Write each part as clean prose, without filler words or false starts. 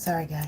Sorry, guys.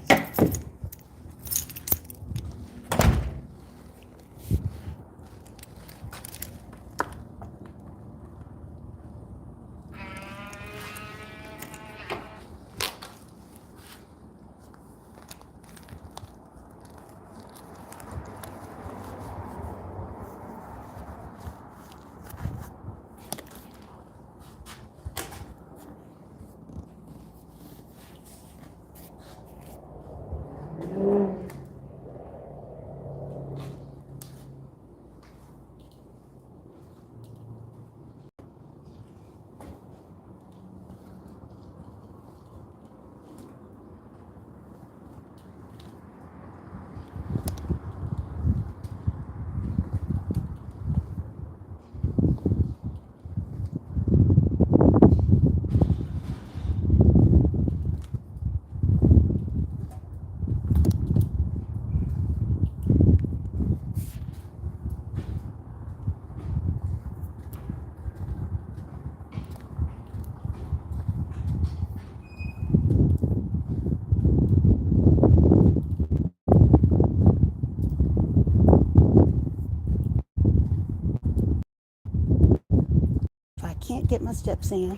If I can't get my steps in,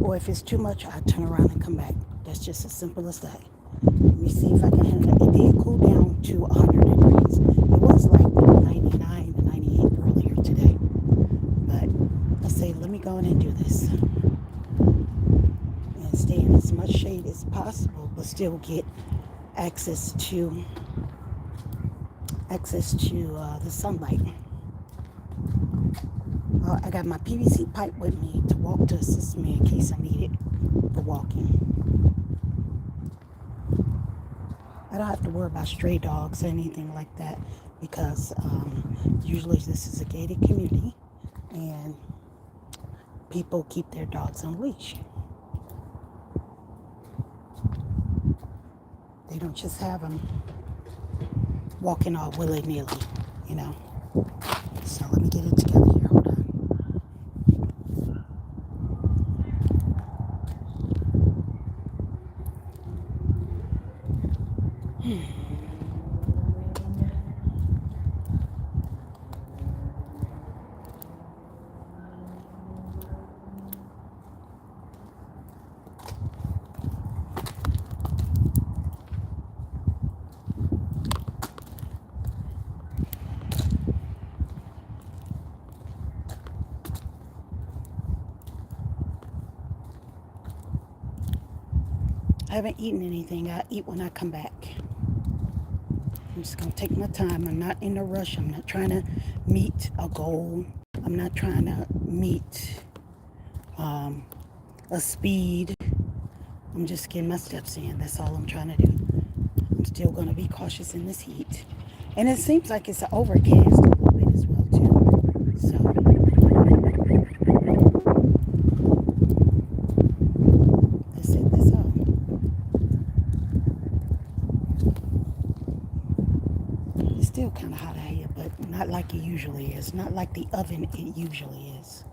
or if it's too much, I turn around and come back. That's just as simple as that. Let me see if I can handle it. It did cool down to 100 degrees. It was like 99 to 98 earlier today. But I say, let me go in and do this. And stay in as much shade as possible, but still get access to the sunlight. I got my PVC pipe with me to walk to assist me in case I need it for walking. I don't have to worry about stray dogs or anything like that because usually this is a gated community and people keep their dogs on leash. They don't just have them walking all willy-nilly, you know. So let me get it together here. Hold on. I haven't eaten anything. I eat when I come back. I'm just going to take my time. I'm not in a rush. I'm not trying to meet a goal. I'm not trying to meet a speed. I'm just getting my steps in. That's all I'm trying to do. I'm still going to be cautious in this heat. And it seems like it's overcast a little bit as well, too. So, let's set this up. It's still kind of hot out here, but not like it usually is. Not like the oven it usually is.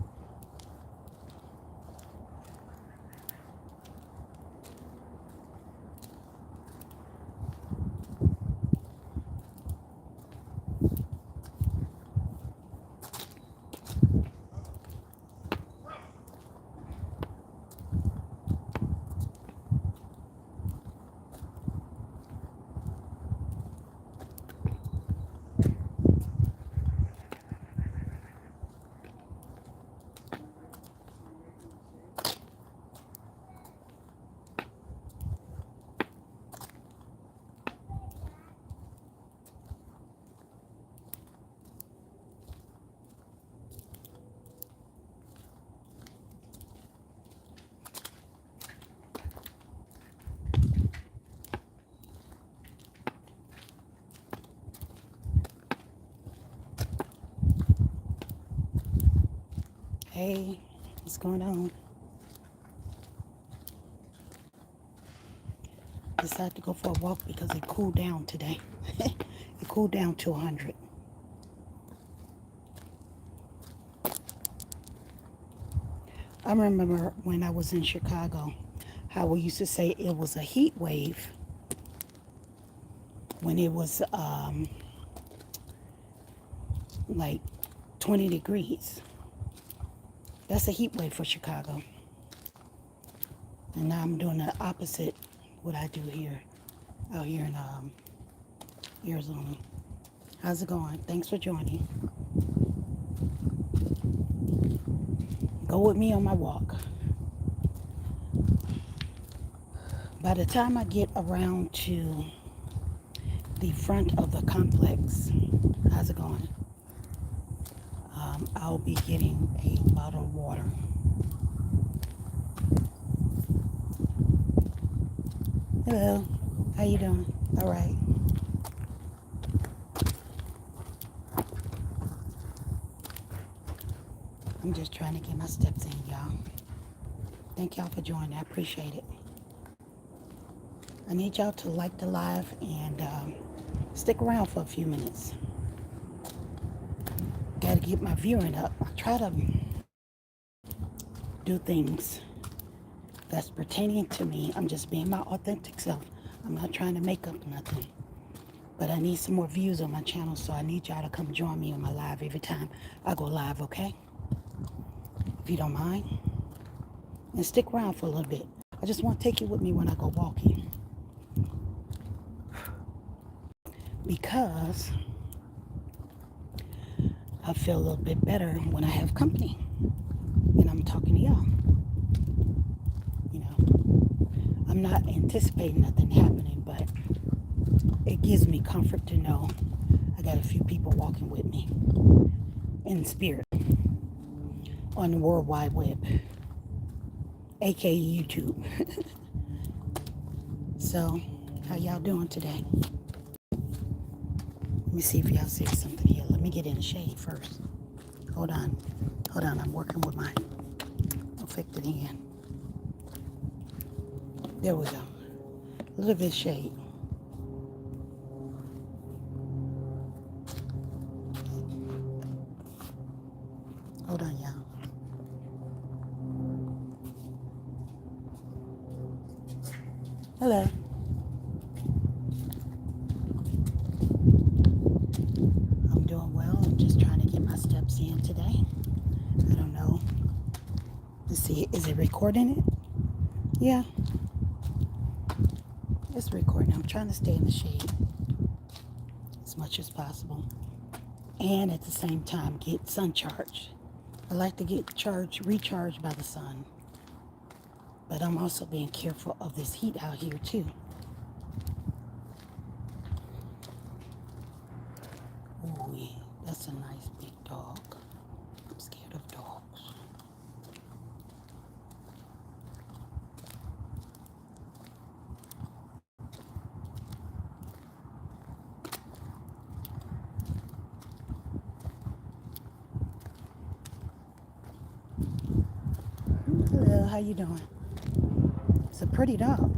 Hey, what's going on? Decided to go for a walk because it cooled down today. It cooled down to 100. I remember when I was in Chicago, how we used to say it was a heat wave when it was like 20 degrees. That's a heat wave for Chicago. And now I'm doing the opposite what I do here, out here in Arizona. How's it going? Thanks for joining. Go with me on my walk. By the time I get around to the front of the complex, how's it going? I'll be getting a bottle of water. Hello, how you doing? All right. I'm just trying to get my steps in, y'all. Thank y'all for joining. I appreciate it. I need y'all to like the live and stick around for a few minutes. Got to get my viewing up. I try to do things that's pertaining to me. I'm just being my authentic self. I'm not trying to make up nothing. But I need some more views on my channel, so I need y'all to come join me on my live every time I go live, okay? If you don't mind. And stick around for a little bit. I just want to take you with me when I go walking. Because I feel a little bit better when I have company. And I'm talking to y'all. You know, I'm not anticipating nothing happening, but it gives me comfort to know I got a few people walking with me in spirit on the World Wide Web, aka YouTube. So, how y'all doing today? Let me see if y'all see something here. Let me get in the shade first. Hold on. I'm working with my affected hand. There we go. A little bit of shade. Hold on, y'all. Hello. I'm doing well. I'm just trying to get my steps in today. I don't know. Let's see. Is it recording it? Yeah. It's recording. I'm trying to stay in the shade as much as possible. And at the same time, get sun charged. I like to get recharged by the sun. But I'm also being careful of this heat out here too. Ooh, yeah, that's a nice big dog. I'm scared of dogs. Hello, how you doing? It's a pretty dog.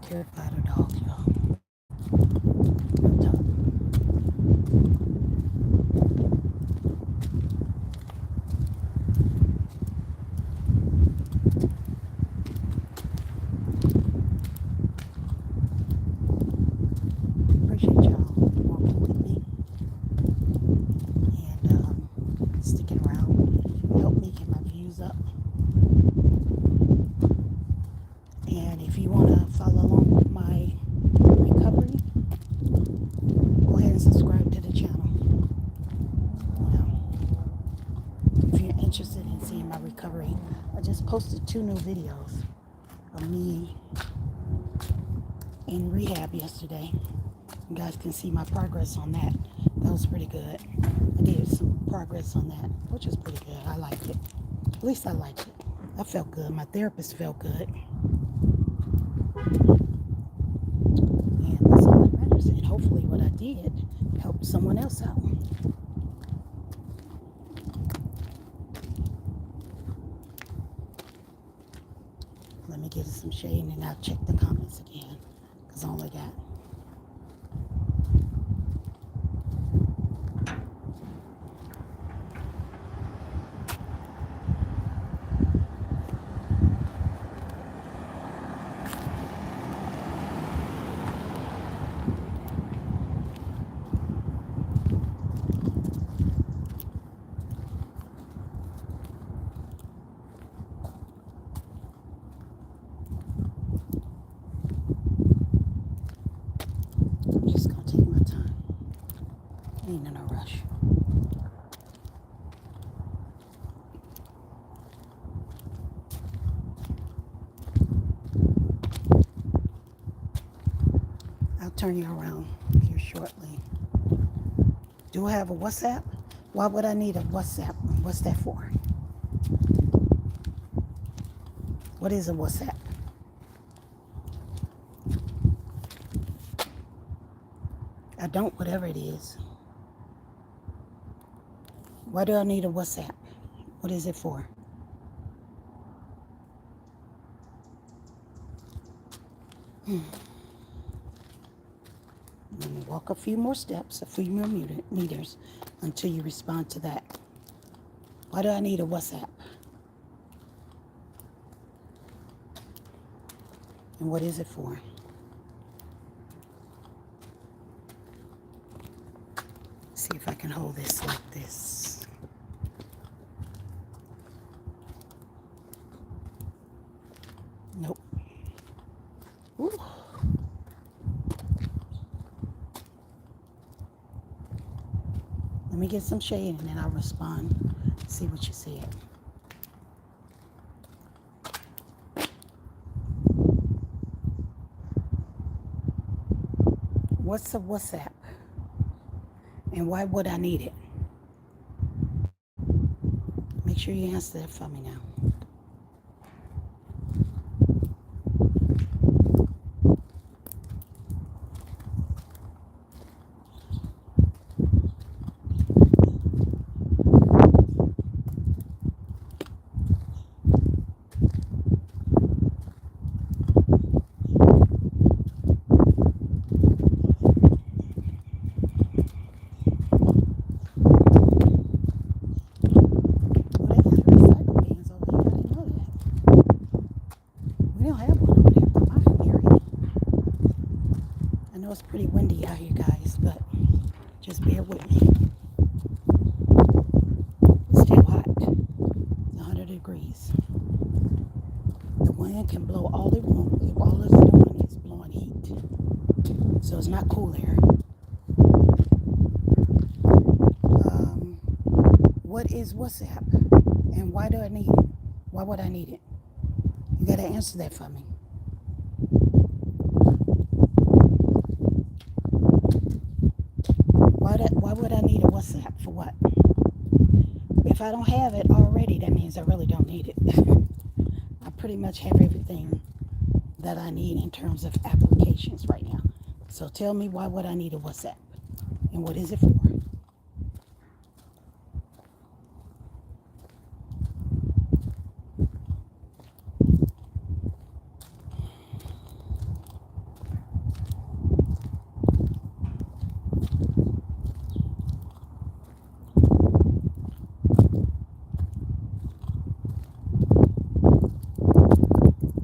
Terrified of dogs, y'all. Appreciate y'all walking with me and sticking around. Help me get my views up. And if you want to follow along with my recovery, go ahead and subscribe to the channel. You know, if you're interested in seeing my recovery, I just posted 2 new videos of me in rehab yesterday. You guys can see my progress on that. That was pretty good. I did some progress on that, which is pretty good. I liked it. At least I liked it. I felt good. My therapist felt good. And that's all that matters. And hopefully what I did helped help someone else out. Let me get some shade and I'll check the comments again, because I only got I'm just gonna take my time. Ain't in a rush. I'll turn you around here shortly. Do I have a WhatsApp? Why would I need a WhatsApp? What's that for? What is a WhatsApp? I don't, whatever it is. Why do I need a WhatsApp? What is it for? Let me walk a few more steps, a few more meters until you respond to that. Why do I need a WhatsApp? And what is it for? See if I can hold this like this. Nope. Ooh. Let me get some shade and then I'll respond. See what you said. What's a WhatsApp? And why would I need it? Make sure you answer that for me now. It's pretty windy out here, guys, but just bear with me. It's still hot. It's 100 degrees. The wind can blow all it wants. All it's doing is blowing heat. So it's not cool air. What is WhatsApp? And why do I need it? Why would I need it? You got to answer that for me. Why would I need a WhatsApp? For what? If I don't have it already, that means I really don't need it. I pretty much have everything that I need in terms of applications right now. So tell me, why would I need a WhatsApp? And what is it for?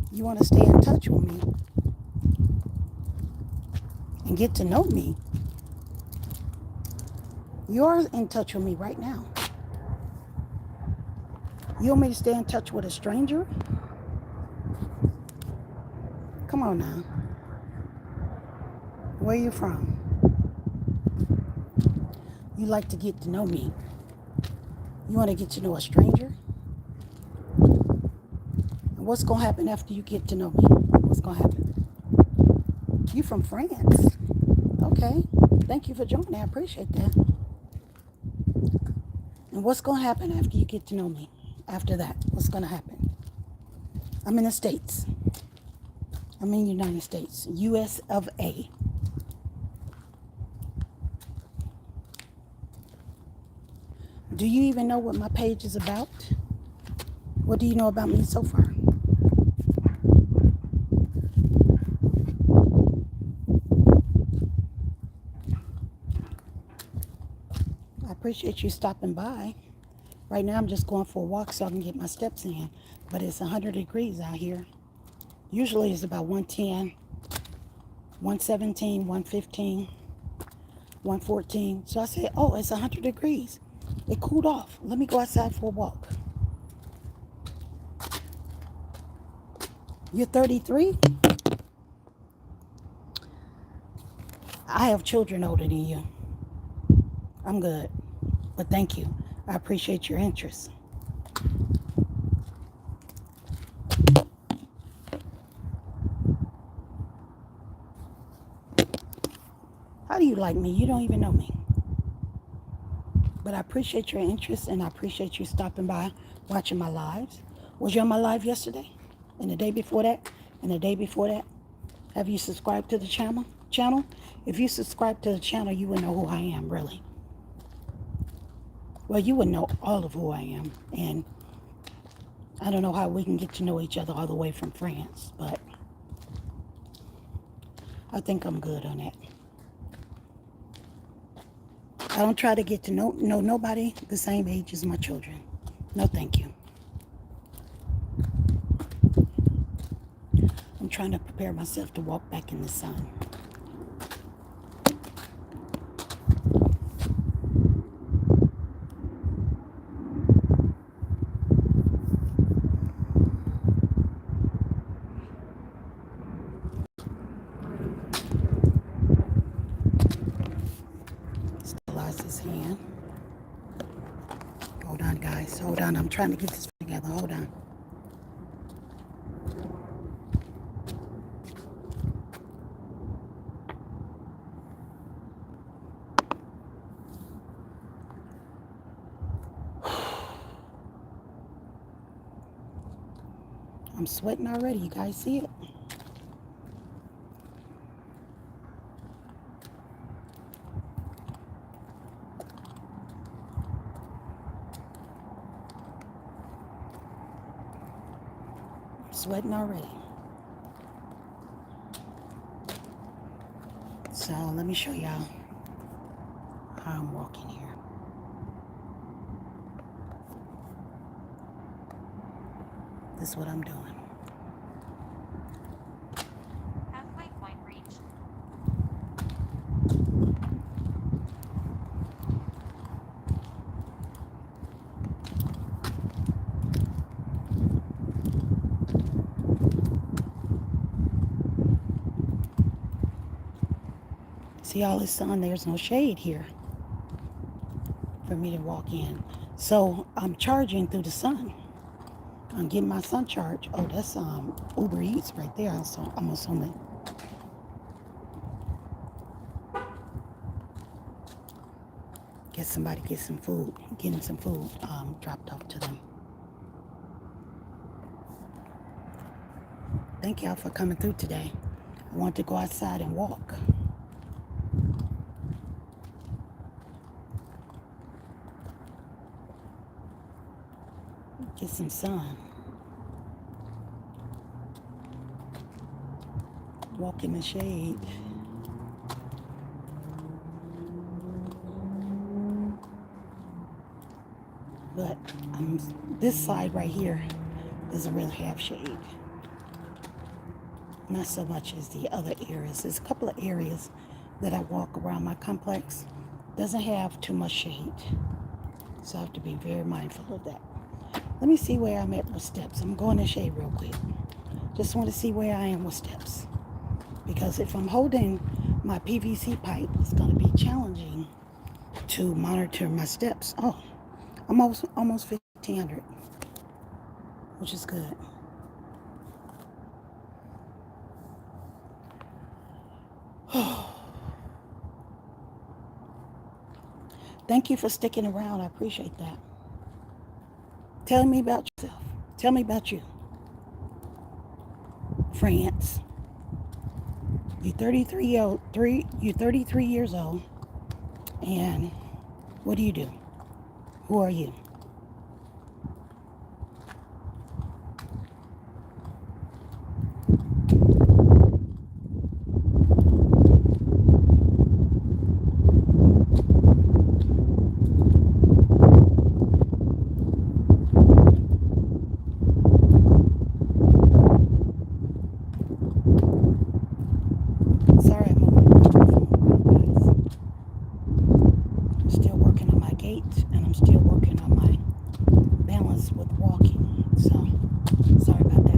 You want to stay in touch with me and get to know me. You're in touch with me right now. You want me to stay in touch with a stranger? Come on now. Where are you from? You like to get to know me. You want to get to know a stranger? And what's going to happen after you get to know me? What's going to happen? You from France? Okay. Thank you for joining. I appreciate that. And what's going to happen after you get to know me? After that, what's going to happen? I'm in the States. I'm in the United States. US of A. Do you even know what my page is about? What do you know about me so far? I appreciate you stopping by. Right now I'm just going for a walk so I can get my steps in. But it's 100 degrees out here. Usually it's about 110, 117, 115, 114. So I said, oh, it's 100 degrees. It cooled off. Let me go outside for a walk. You're 33? I have children older than you. I'm good. But thank you. I appreciate your interest. How do you like me? You don't even know me. But I appreciate your interest and I appreciate you stopping by, watching my lives. Was you on my live yesterday? And the day before that? And the day before that? Have you subscribed to the channel? If you subscribe to the channel, you would know who I am, really. Well, you would know all of who I am. And I don't know how we can get to know each other all the way from France, but I think I'm good on that. I don't try to get to know nobody the same age as my children. No, thank you. I'm trying to prepare myself to walk back in the sun. Sterilize his hand. Hold on, guys. Hold on. I'm trying to get this together. Hold on. I'm sweating already. You guys see it? I'm sweating already. So let me show y'all how I'm walking here. This is what I'm doing. Halfway point reached. See all this sun? There's no shade here for me to walk in. So I'm charging through the sun. I'm getting my sun charge. Oh, that's Uber Eats right there. I'm assuming. Get some food, getting some food dropped off to them. Thank y'all for coming through today. I want to go outside and walk. Get some sun. Walk in the shade. But this side right here doesn't really have shade. Not so much as the other areas. There's a couple of areas that I walk around my complex. Doesn't have too much shade. So I have to be very mindful of that. Let me see where I'm at with steps. I'm going to shade real quick. Just want to see where I am with steps. Because if I'm holding my PVC pipe, it's going to be challenging to monitor my steps. Oh, I'm almost 1,500, which is good. Thank you for sticking around. I appreciate that. Tell me about yourself. Tell me about you. France. You're 33 years old. And what do you do? Who are you? Sorry, I'm on my phone, guys. I'm still working on my gait and I'm still working on my balance with walking. So, sorry about that.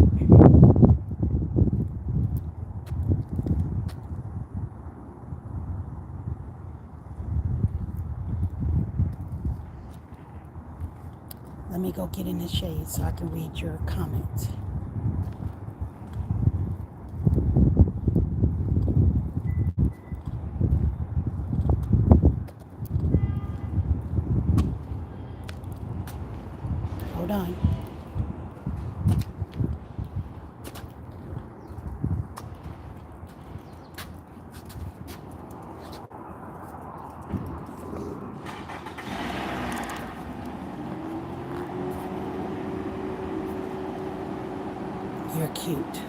Let me go get in the shade so I can read your comments. Hold on. You're cute.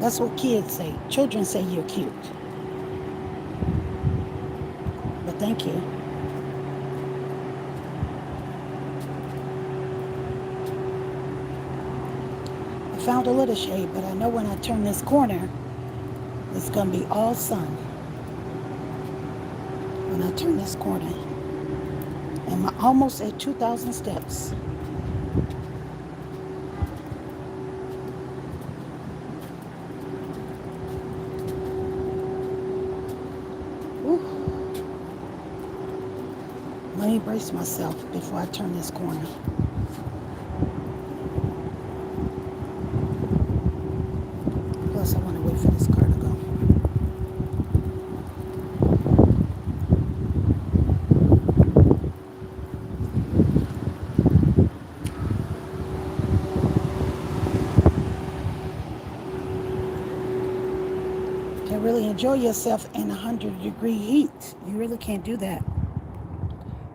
That's what kids say. Children say you're cute. But thank you. I found a little shade, but I know when I turn this corner, it's going to be all sun. When I turn this corner. And I'm almost at 2,000 steps. Whew. Let me brace myself before I turn this corner. Plus, I want to wait for this car to go. Can't really enjoy yourself in 100-degree heat. You really can't do that.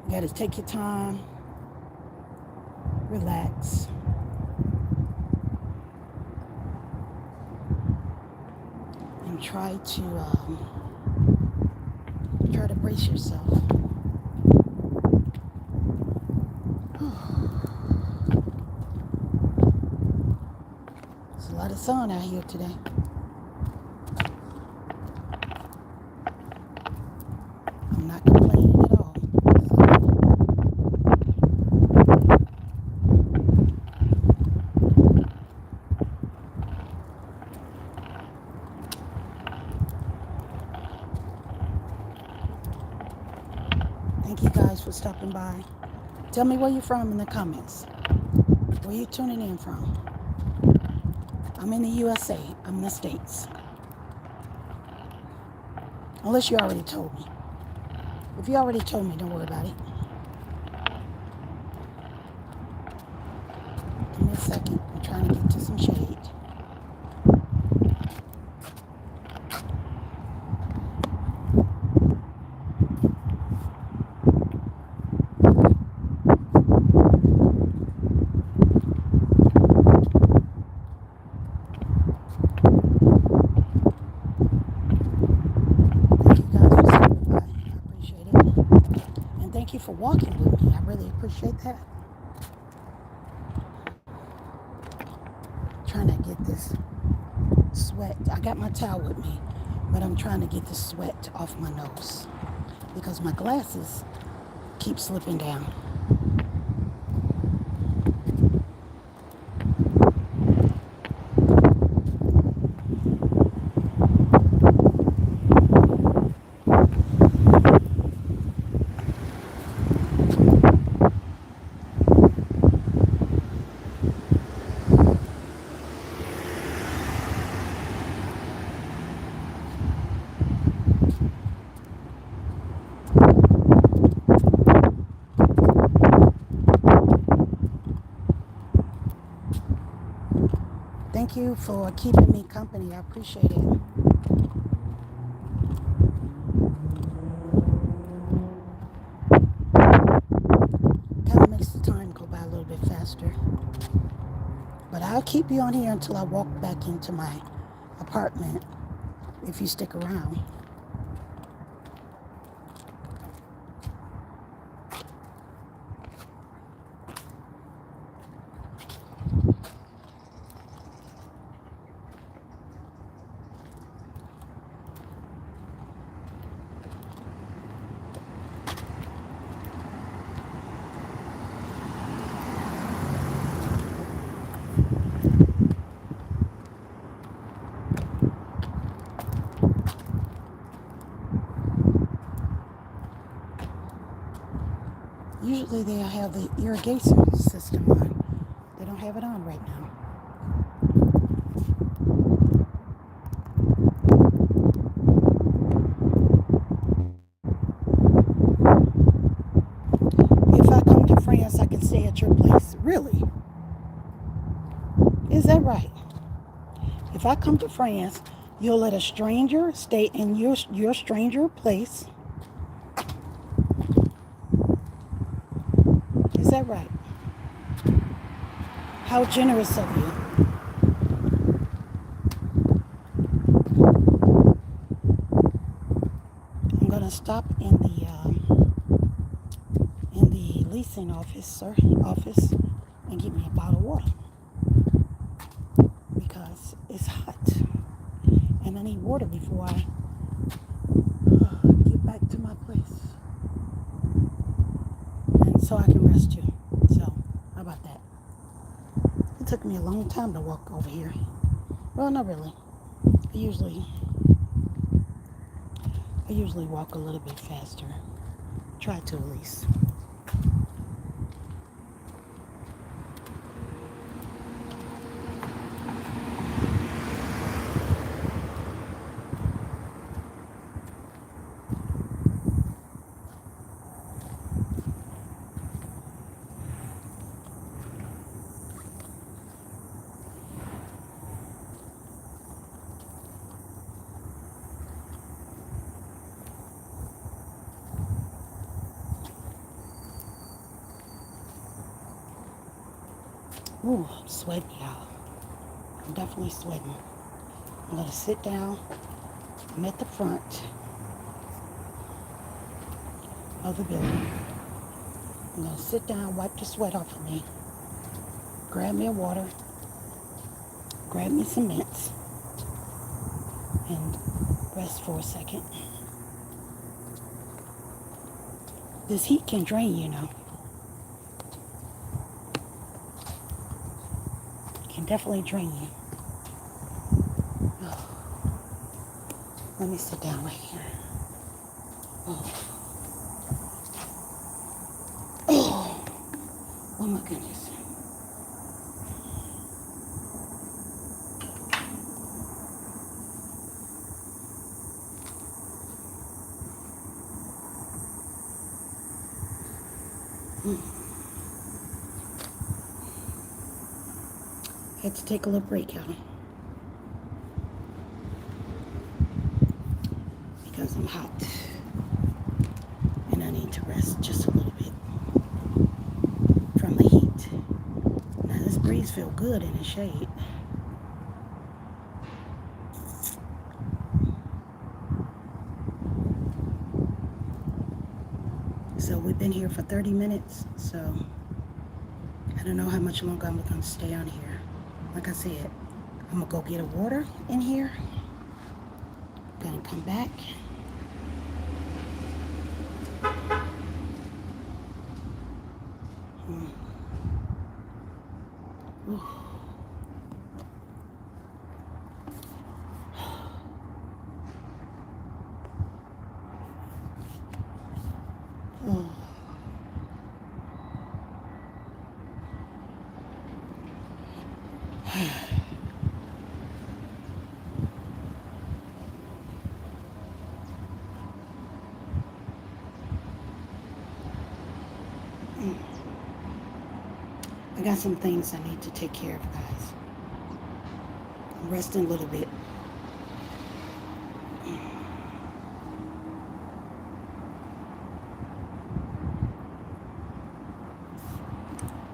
You got to take your time, relax. And try to brace yourself. There's a lot of sun out here today. I'm not complaining at all. Thank you guys for stopping by. Tell me where you're from in the comments. Where you tuning in from? I'm in the USA. I'm in the States. Unless you already told me. If you already told me, don't worry about it. Give me a second. I'm trying to get to some shade. Thank you for walking with me. I really appreciate that. Trying to get this sweat. I got my towel with me, but I'm trying to get the sweat off my nose because my glasses keep slipping down. Thank you for keeping me company. I appreciate it. faster. But I'll keep you on here until I walk back into my apartment if you stick around. Usually they'll have the irrigation system on. They don't have it on right now. If I come to France, I can stay at your place. Really? Is that right? If I come to France, you'll let a stranger stay in your stranger place. Is that right? How generous of you. I'm gonna stop in the leasing office and get me a bottle of water because it's hot and I need water before I get back to my place, and so I can rest too. So how about that? It took me a long time to walk over here. Well, not really. I usually walk a little bit faster. Try to at least. Ooh, I'm sweating, y'all. I'm definitely sweating. I'm gonna sit down. I'm at the front of the building. I'm gonna sit down, wipe the sweat off of me, grab me a water, grab me some mints, and rest for a second. This heat can drain, you know. It can definitely drain you. Oh. Let me sit down right here. Oh. Oh. Oh my goodness. I had to take a little break, y'all, because I'm hot and I need to rest just a little bit from the heat. Now this breeze feels good in the shade. So we've been here for 30 minutes, so I don't know how much longer I'm going to stay on here. Like I said, I'm going to go get a water in here. Gonna come back. Ooh. Oh. I got some things I need to take care of, guys. I'm resting a little bit.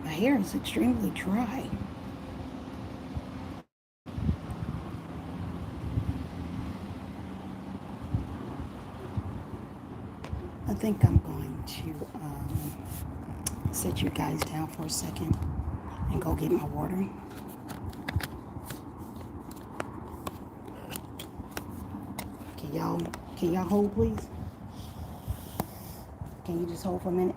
My hair is extremely dry. I think I'm going to set you guys down for a second and go get my water. Can y'all hold, please? Can you just hold for a minute?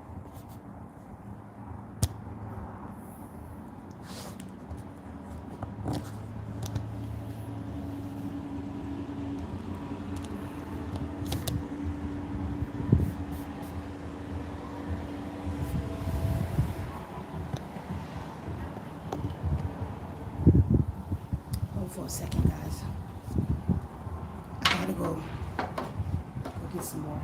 Hold for a second, guys. I gotta go get some water.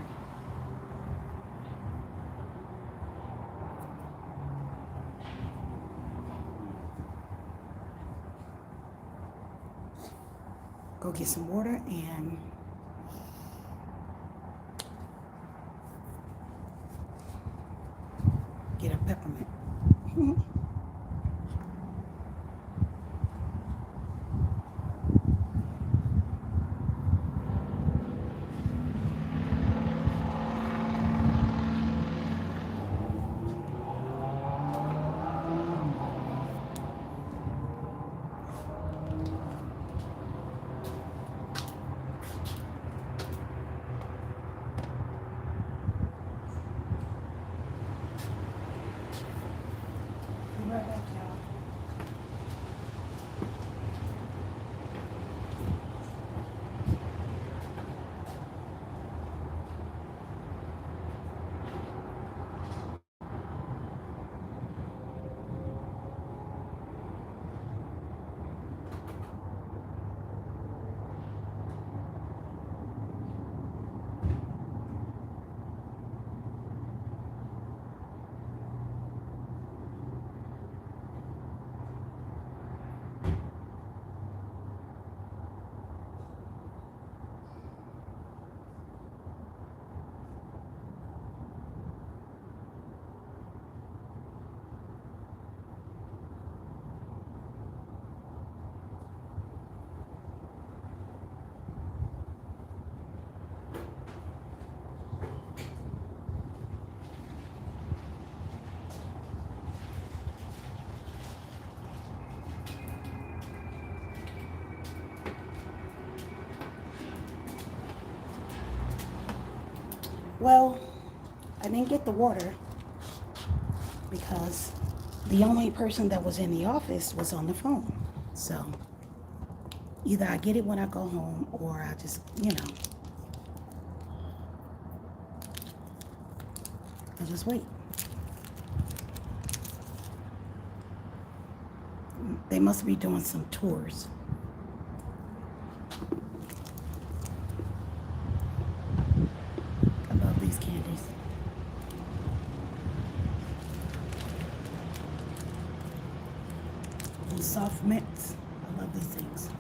Go get some water and get a peppermint. Be right back, y'all. Well, I didn't get the water because the only person that was in the office was on the phone. So either I get it when I go home or I just, I just wait. They must be doing some tours. I love these candies. And soft mints. I love these things.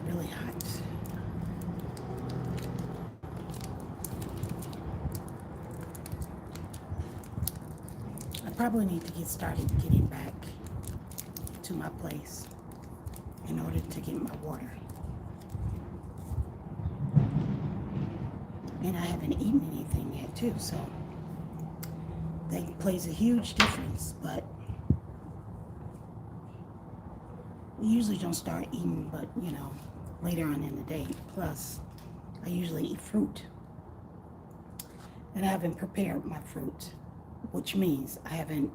Really hot. I probably need to get started getting back to my place in order to get my water. And I haven't eaten anything yet too, so that plays a huge difference, but we usually don't start eating but later on in the day. Plus I usually eat fruit and I haven't prepared my fruit, which means I haven't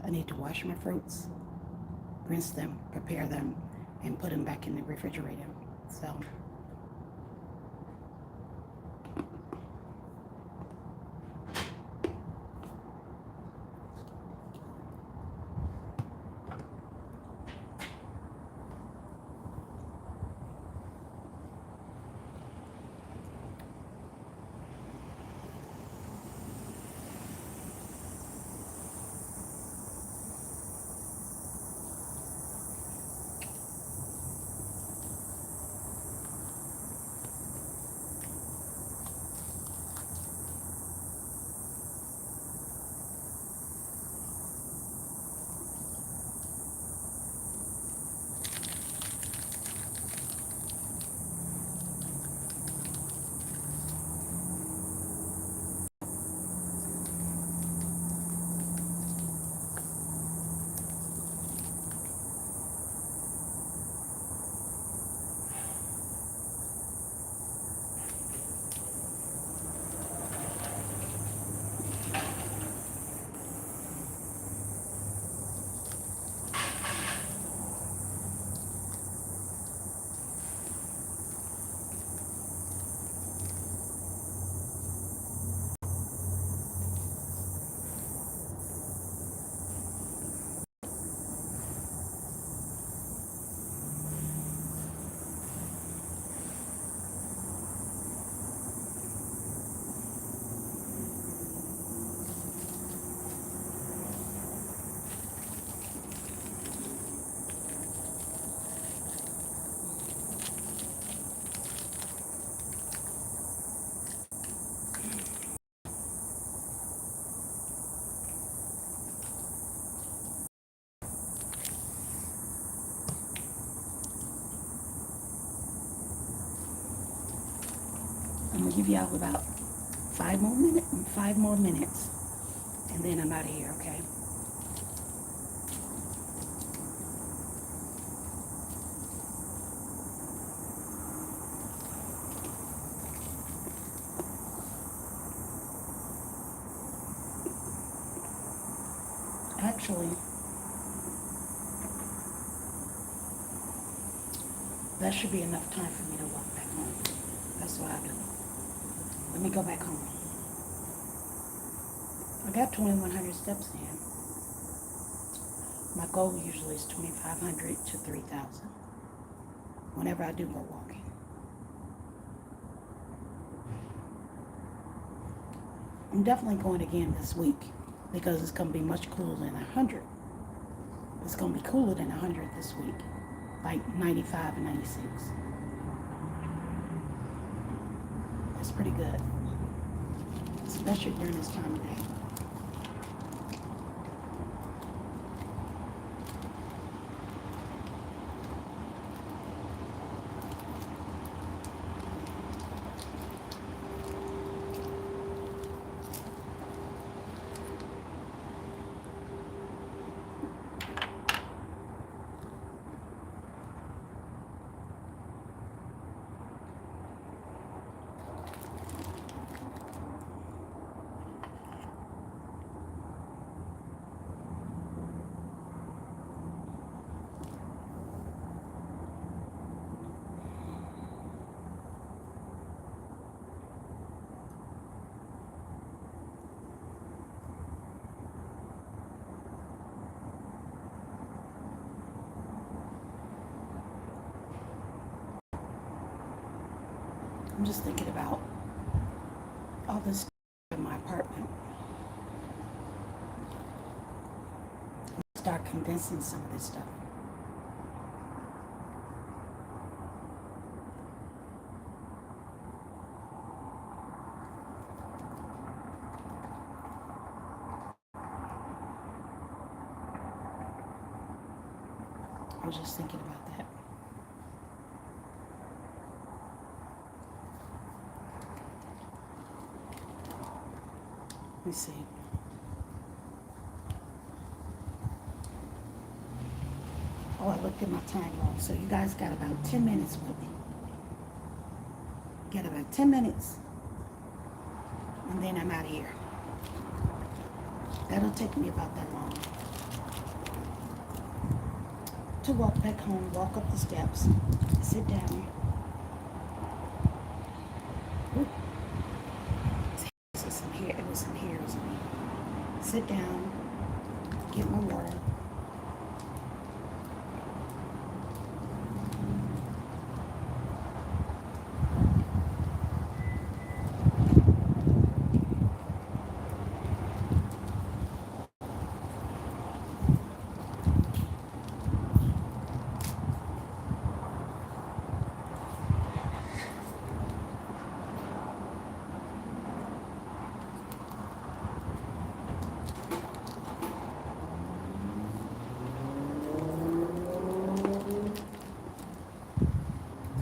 I need to wash my fruits, rinse them, prepare them, and put them back in the refrigerator. So give y'all about 5 more minutes, and then I'm out of here, okay? Actually, that should be enough time for me to walk back home. That's what I do. Let me go back home. I got 2,100 steps in. My goal usually is 2,500 to 3,000 whenever I do go walking. I'm definitely going again this week because it's going to be much cooler than 100. It's going to be cooler than 100 this week, like 95 and 96. That's pretty good, especially during this time of day. I'm just thinking about all this stuff in my apartment. Start condensing some of this stuff. I was just thinking about that. Let me see. Oh, I looked at my time wrong. So you guys got about 10 minutes with me. Got about 10 minutes. And then I'm out of here. That'll take me about that long. To walk back home, walk up the steps, sit down. Ooh. It was in here, it was in here. Sit down, get my water.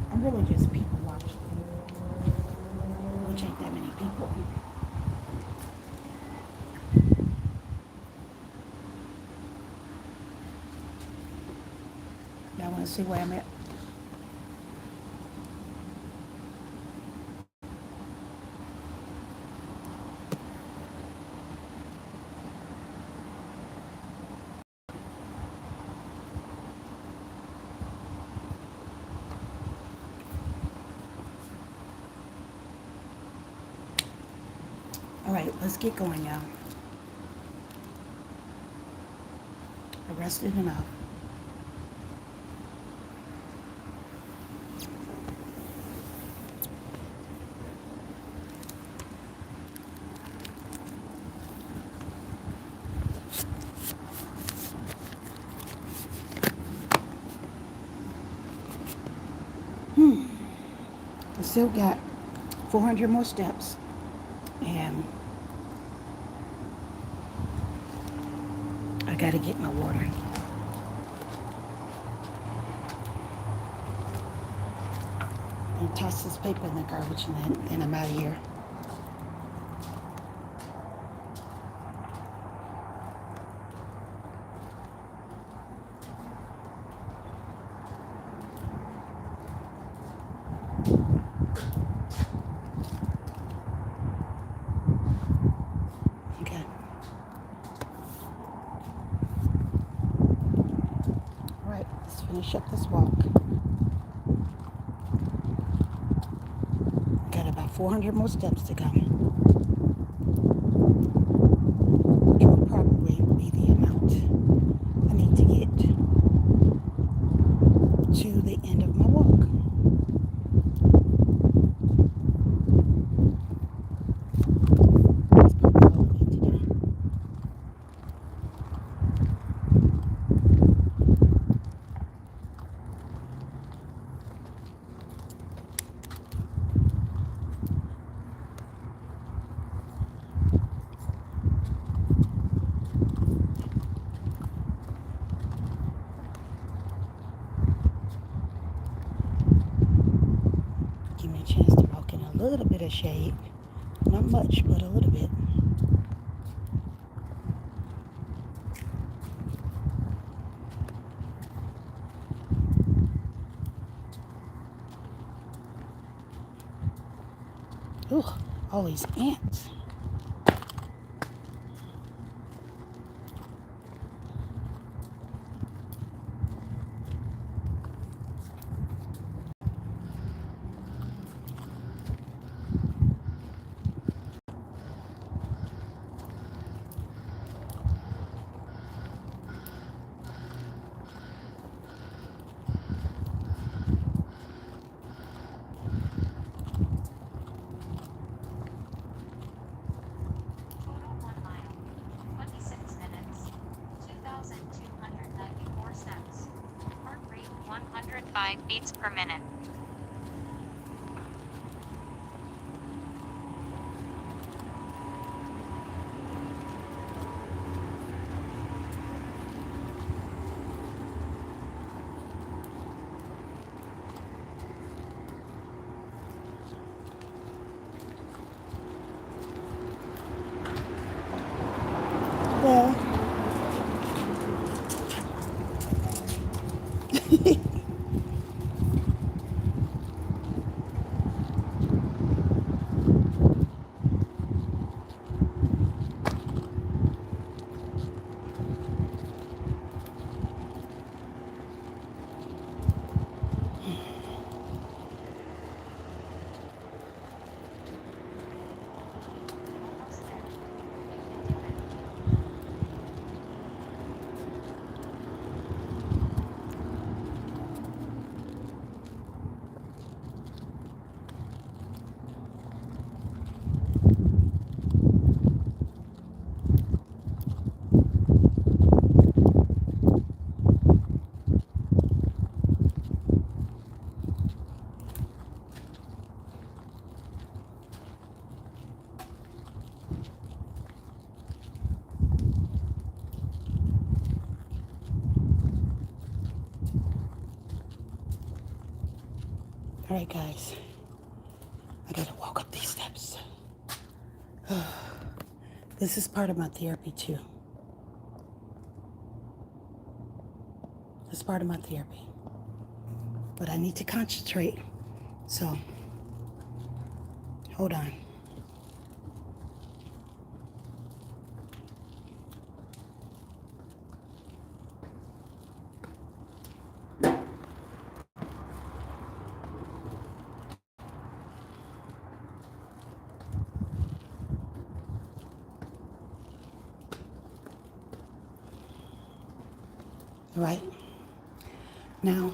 I'm really just people watching, which ain't that many people. Y'all want to see where I'm at? All right, let's get going, y'all. I rested enough. I still got 400 more steps, and I gotta get my water. toss this paper in the garbage and then I'm out of here. Okay. All right, let's finish up this walk. Got about 400 more steps to go, which will probably be the amount I need to get to the end of my walk. That's probably all I need to do. Give me a chance to walk in a little bit of shade. Not much, but a little bit. Ooh, all these ants. Total 1 mile. 26 minutes. 2,294 steps. Heart rate 105 beats per minute. Well, Almost there. all right, guys. I gotta walk up these steps. This is part of my therapy too. It's part of my therapy. But I need to concentrate. So, hold on. All right. Now,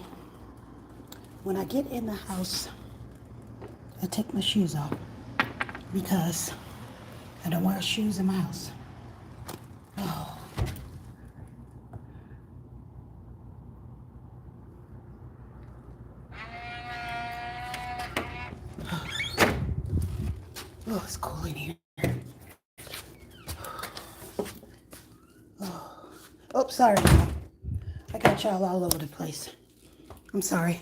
when I get in the house, I take my shoes off because I don't wear shoes in my house. Oh. Oh, it's cool in here. Oh, sorry. I got y'all all over the place. I'm sorry.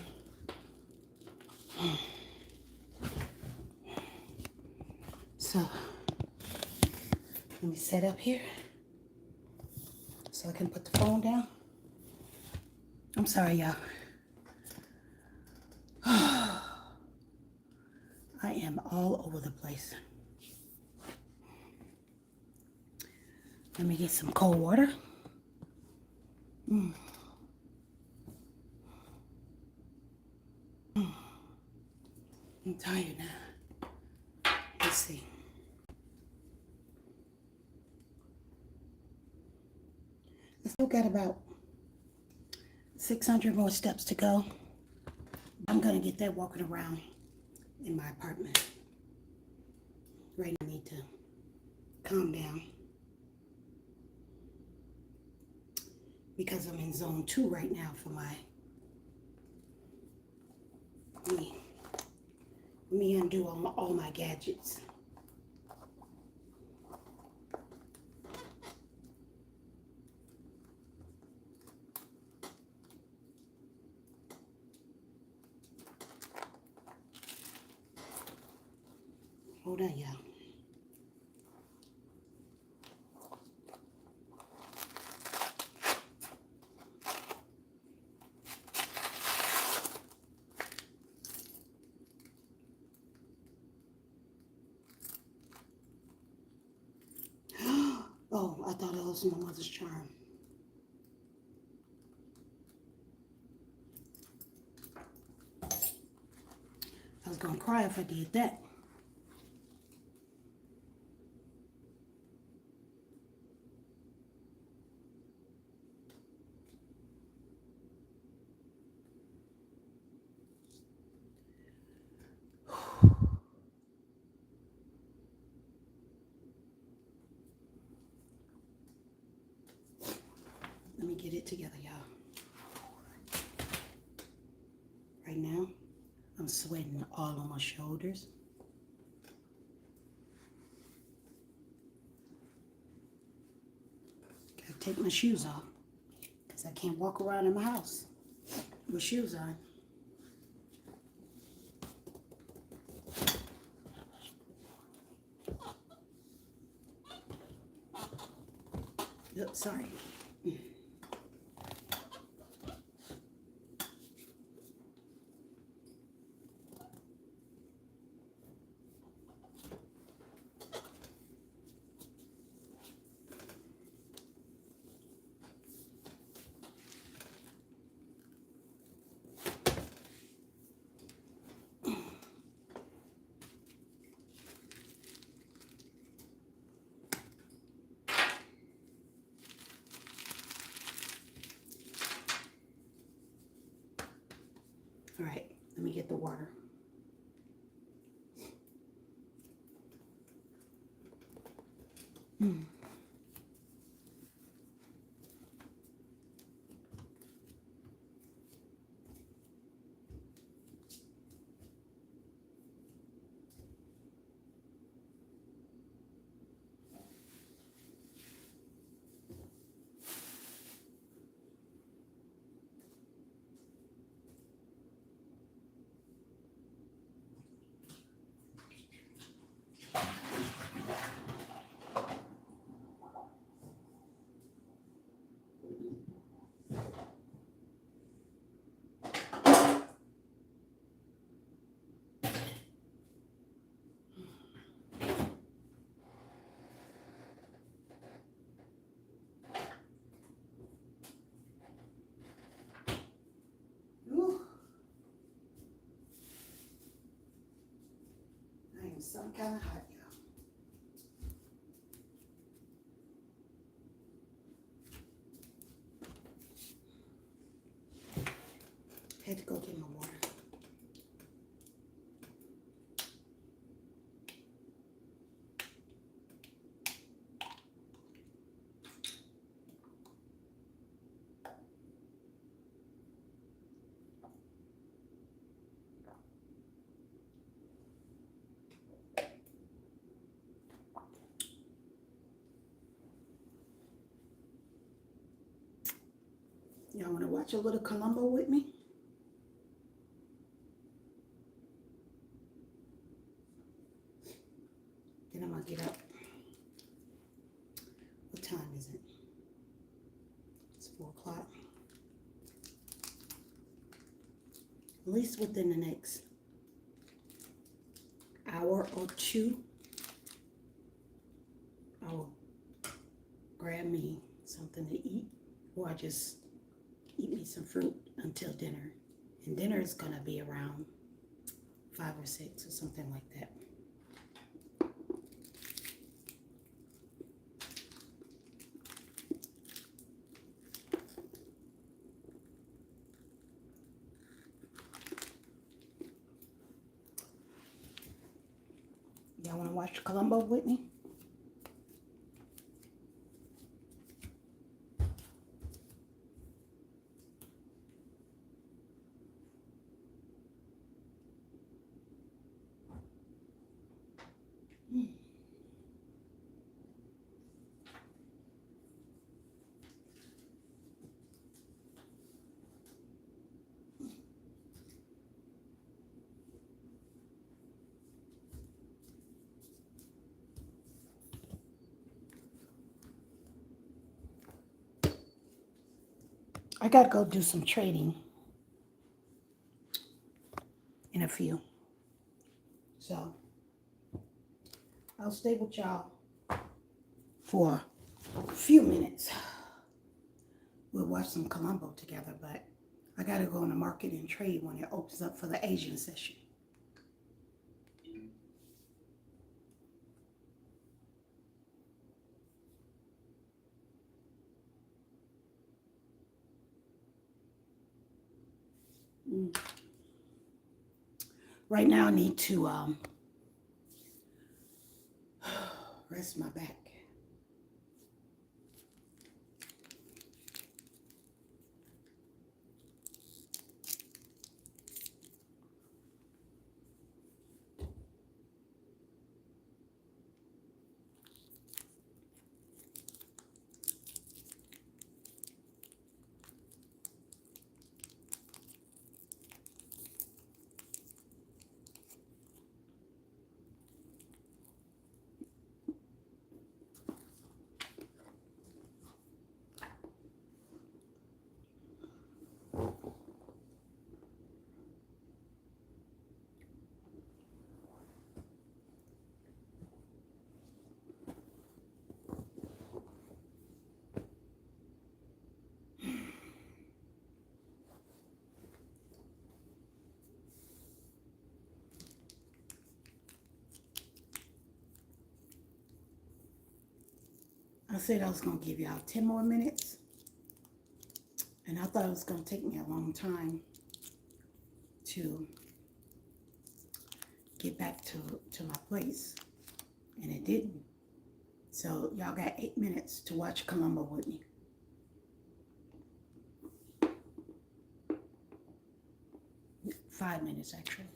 So let me set up here so I can put the phone down. I'm sorry, y'all. I am all over the place. Let me get some cold water. I'm tired now. Let's see. I still got about 600 more steps to go. I'm gonna get that walking around in my apartment. Right now I need to calm down because I'm in zone 2 right now for my let me undo all my gadgets. Hold on, y'all. Oh, I thought it was my mother's charm. I was gonna cry if I did that. Let me get it together, y'all. Right now, I'm sweating all on my shoulders. Gotta take my shoes off because I can't walk around in my house with shoes on. Oops, sorry. All right, let me get the water. Ooh. I am some kind of hot, y'all. Had to go get my water. Y'all want to watch a little Columbo with me? Then I'm get up. What time is it? It's 4 o'clock. At least within the next hour or two, I will grab me something to eat, or I just eat me some fruit until dinner. And dinner is gonna be around 5 or 6 or something like that. Y'all wanna watch Columbo with me? I gotta go do some trading in a few. So I'll stay with y'all for a few minutes. We'll watch some Columbo together, but I gotta go in the market and trade when it opens up for the Asian session. Right now, I need to rest my back. I said I was going to give y'all 10 more minutes, and I thought it was going to take me a long time to get back to my place, and it didn't. So y'all got 8 minutes to watch Columbo with me. Five minutes, actually.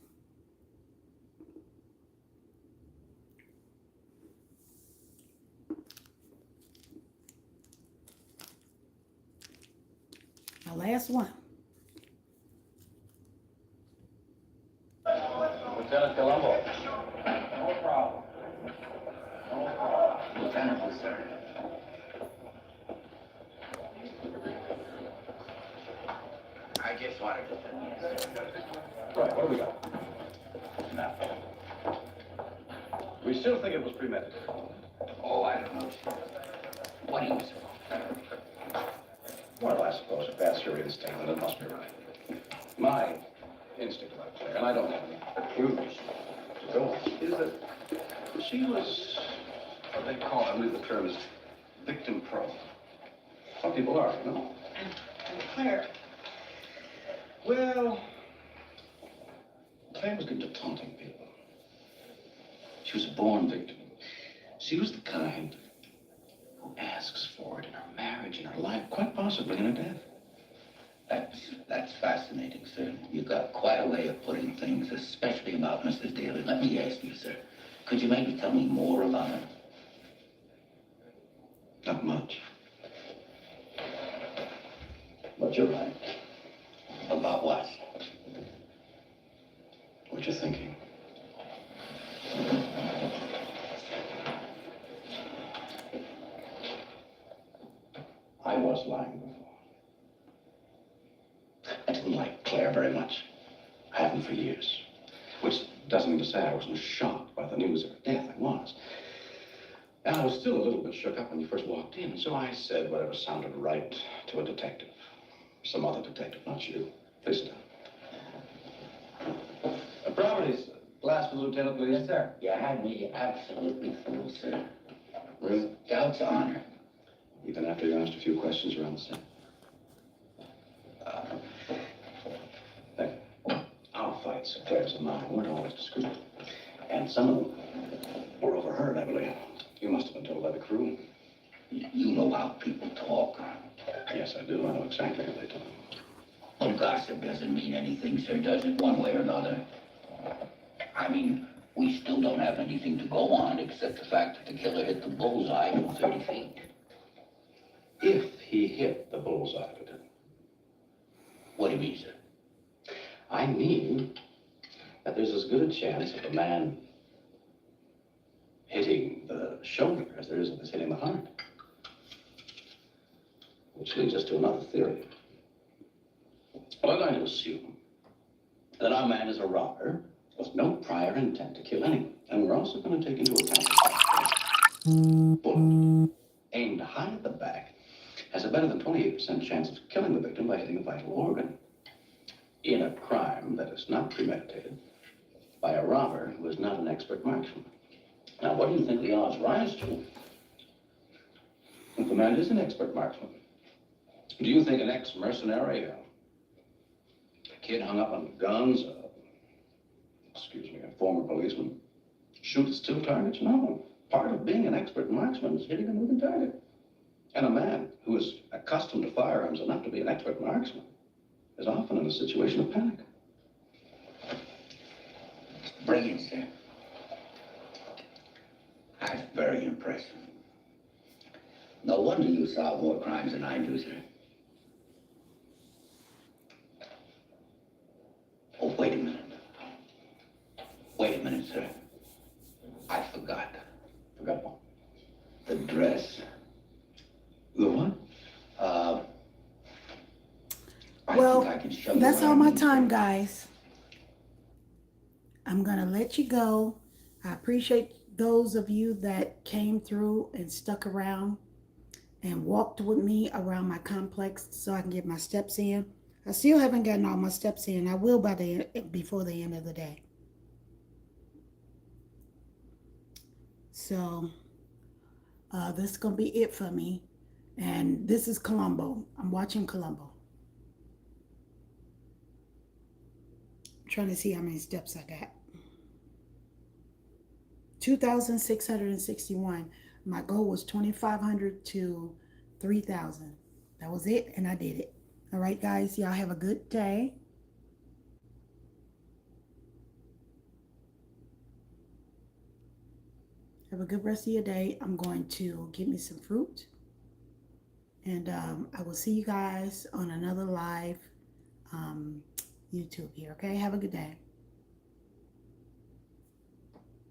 My last one. Lieutenant Columbo. No problem. No problem. Lieutenant, sir. I just wanted to. Right, what do we got? Nothing. We still think it was premeditated. Oh, I don't know. What do you suppose? Well, I suppose if that's your instinct, then it must be right. My instinct, right there, and I don't have any clues to go on, is that she was what they call, I believe the term is victim prone. Some people are, you know. And Claire? Well, Claire was good at taunting people. She was a born victim. She was the kind who asks for it in her marriage, in her life, quite possibly in her death. That's fascinating, sir. You've got quite a way of putting things, especially about Mrs. Daly. Let me ask you, sir, could you maybe tell me more about her? Not much. But you're right. About what? What you're thinking. I was lying before. I didn't like Claire very much. I haven't for years. Which doesn't mean to say I wasn't shocked by the news of her death. I was. And I was still a little bit shook up when you first walked in, so I said whatever sounded right to a detective. Some other detective, not you. Please sit down. Properties. Glass for the lieutenant, please. Yes, sir. You had me absolutely fooled, sir. Really? Scout's honor. Even after you asked a few questions around the set. Hey, our fights, affairs of mine, weren't always discreet. And some of them were overheard, I believe. You must have been told by the crew. You know how people talk. Yes, I do. I know exactly how they talk. Well, gossip doesn't mean anything, sir, does it, one way or another? I mean, we still don't have anything to go on except the fact that the killer hit the bullseye from 30 feet. If he hit the bullseye, Lieutenant. What do you mean, sir? I mean that there's as good a chance of a man hitting the shoulder as there is of his hitting the heart. Which leads us to another theory. We're going to assume that our man is a robber with no prior intent to kill anyone. And we're also going to take into account the fact that bullet aimed high at the back has a better than 28% chance of killing the victim by hitting a vital organ. In a crime that is not premeditated by a robber who is not an expert marksman. Now, what do you think the odds rise to if the man is an expert marksman? Do you think an ex-mercenary, a kid hung up on guns, a former policeman, shoots still targets? No. Part of being an expert marksman is hitting a moving target. And a man who is accustomed to firearms enough to be an expert marksman is often in a situation of panic. Brilliant, sir. That's very impressive. No wonder you solve more crimes than I do, sir. Oh, wait a minute. Wait a minute, sir. I forgot. Forgot what? The dress. The what? I Well, think I can show you that's what I all my mean, sir. time, guys. I'm going to let you go. I appreciate those of you that came through and stuck around and walked with me around my complex so I can get my steps in. I still haven't gotten all my steps in. I will before the end of the day. So this is going to be it for me. And this is Columbo. I'm watching Columbo. I'm trying to see how many steps I got. 2,661. My goal was 2,500 to 3,000. That was it, and I did it. All right, guys, y'all have a good day. Have a good rest of your day. I'm going to get me some fruit. And I will see you guys on another live YouTube here, okay? Have a good day.